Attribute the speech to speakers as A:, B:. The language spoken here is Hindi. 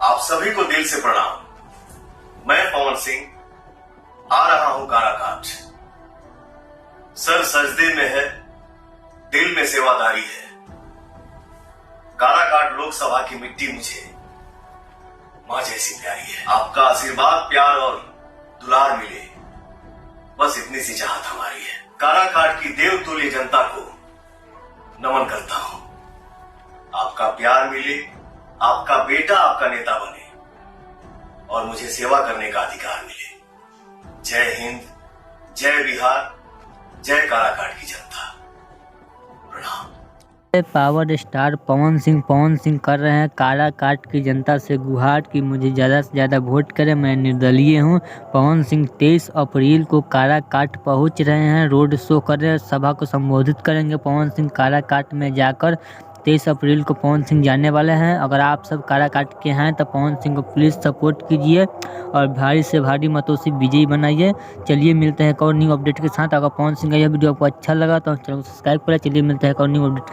A: आप सभी को दिल से प्रणाम। मैं पवन सिंह आ रहा हूं काराकाट। सर सजदे में है, दिल में सेवादारी है। काराकाट लोकसभा की मिट्टी मुझे मां जैसी प्यारी है। आपका आशीर्वाद, प्यार और दुलार मिले, बस इतनी सी चाहत हमारी है। काराकाट की देवतुल्य जनता को नमन करता हूं। आपका प्यार मिले, आपका बेटा आपका नेता बने और मुझे सेवा करने का अधिकार मिले। जय हिंद, जय बिहार, जय काराकाट की जनता। प्रणाम।
B: पावर स्टार पवन सिंह कर रहे हैं काराकाट की जनता से गुहार कि मुझे ज़्यादा से ज़्यादा वोट करें। मैं निर्दलीय हूं। पवन सिंह 23 अप्रैल को काराकाट पहुंच रहे हैं, रोड शो कर रहे हैं, सभा को संबोधित करेंगे। पवन सिंह काराकाट में जाकर 23 अप्रैल को पवन सिंह जाने वाले हैं। अगर आप सब काराकाट के हैं तो पवन सिंह को प्लीज़ सपोर्ट कीजिए और भारी से भारी मतों से विजयी बनाइए। चलिए मिलते हैं एक और न्यू अपडेट के साथ। अगर पवन सिंह का यह वीडियो आपको अच्छा लगा तो चैनल को सब्सक्राइब करें। चलिए मिलते हैं एक और न्यू अपडेट।